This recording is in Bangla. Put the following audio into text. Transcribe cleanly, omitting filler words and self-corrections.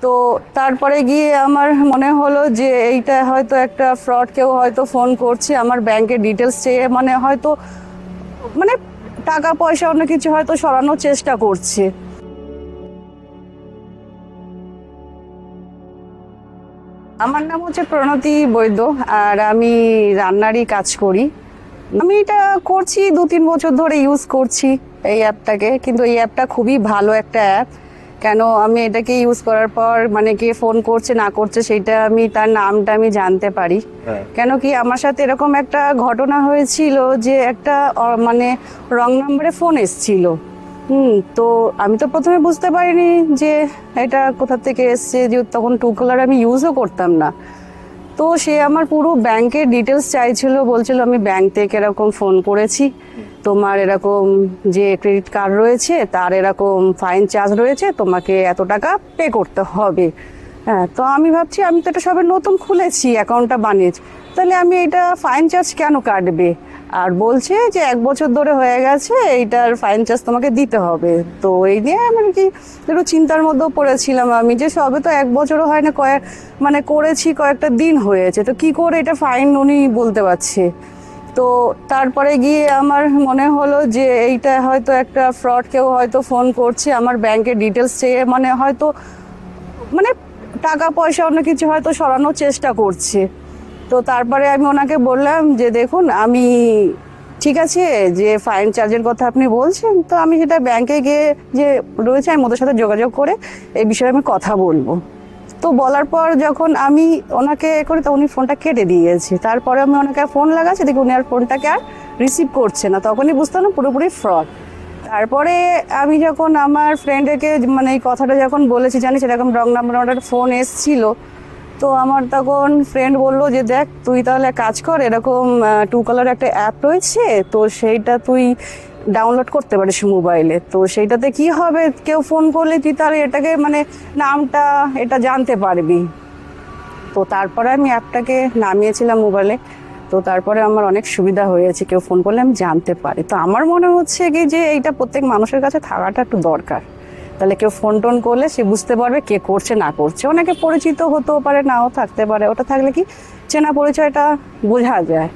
তো তারপরে গিয়ে আমার মনে হলো যে এইটা হয়তো একটা ফ্রড, কেউ হয়তো ফোন করছে আমার ব্যাংকের ডিটেলস চেয়ে, হয়তো মানে টাকা পয়সা অন্য কিছু হয়তো সরানোর চেষ্টা করছে। আমার নাম হচ্ছে প্রণতি বৈদ্য, আর আমি রান্নারই কাজ করি। আমি এটা করছি 2-3 বছর ধরে ইউজ করছি এই অ্যাপটাকে, কিন্তু এই অ্যাপটা খুবই ভালো একটা অ্যাপ। কেন আমি এটাকে ইউজ করার পর কে ফোন করছে না করছে সেটা আমি তার নামটা আমি জানতে পারি। কেন কি আমার সাথে এরকম একটা ঘটনা হয়েছিল যে একটা রং নম্বরে ফোন এসছিল। তো আমি তো প্রথমে বুঝতে পারিনি যে এটা কোথা থেকে এসছে, যে তখন ট্রুকলার আমি ইউজও করতাম না। তো সে আমার পুরো ব্যাংকের ডিটেলস চাইছিল, বলছিল আমি ব্যাংক থেকে এরকম ফোন করেছি, তোমার এরকম যে ক্রেডিট কার্ড রয়েছে তার এরকম ফাইন চার্জ রয়েছে, তোমাকে এত টাকা পে করতে হবে। হ্যাঁ, তো আমি ভাবছি আমি তো এটা সবে নতুন খুলেছি, অ্যাকাউন্টটা বানিয়েছি, তাহলে আমি এটা ফাইন চার্জ কেন কাটবে? আর বলছে যে 1 বছর ধরে হয়ে গেছে, এইটার ফাইন চার্জ তোমাকে দিতে হবে। তো এই নিয়ে আমি কি একটু চিন্তার মধ্যেও পড়েছিলাম আমি, যে সবে তো 1 বছরও হয় না, করেছি কয়েকটা দিন হয়েছে, তো কি করে এটা ফাইন উনি বলতে পারছে। তো তারপরে গিয়ে আমার মনে হলো যে এইটা হয়তো একটা ফ্রড, কেউ হয়তো ফোন করছে আমার ব্যাংকের ডিটেলস চেয়ে, হয়তো টাকা পয়সা অন্য কিছু হয়তো সরানোর চেষ্টা করছে। তো তারপরে আমি ওনাকে বললাম যে দেখুন, আমি ঠিক আছে যে ফাইন চার্জের কথা আপনি বলছেন, তো আমি সেটা ব্যাংকে গিয়ে যে রয়েছে আমি ওদের সাথে যোগাযোগ করে এই বিষয়ে আমি কথা বলবো। তো বলার পর যখন আমি ওনাকে করি, তো উনি ফোনটা কেটে দিয়েছে। তারপরে আমি ওনাকে ফোন লাগাচ্ছি, দেখি উনি আর ফোনটাকে আর রিসিভ করছে না। তখনই বুঝতাম না পুরোপুরি ফ্রড। তারপরে আমি যখন আমার ফ্রেন্ডকে এই কথাটা যখন বলেছি, জানিস এরকম রং নাম্বার ফোন এসছিল, তো আমার তখন ফ্রেন্ড বললো যে দেখ তুই তাহলে কাজ কর, এরকম ট্রুকলার একটা অ্যাপ রয়েছে, তো সেইটা তুই ডাউনলোড করতে পারিস মোবাইলে। তো সেইটাতে কি হবে, কেউ ফোন করলে তুই তাহলে এটাকে নামটা এটা জানতে পারবি। তো তারপরে আমি অ্যাপটাকে নামিয়েছিলাম মোবাইলে। তো তারপরে আমার অনেক সুবিধা হয়েছে, কেউ ফোন করলে আমি জানতে পারি। তো আমার মনে হচ্ছে কি যে এইটা প্রত্যেক মানুষের কাছে থাকাটা একটু দরকার, তাহলে কেউ ফোন টোন করলে সে বুঝতে পারবে কে করছে না করছে। অনেকে পরিচিত হতেও পারে, নাও থাকতে পারে, ওটা থাকলে কি চেনা পরিচয়টা বোঝা যায়।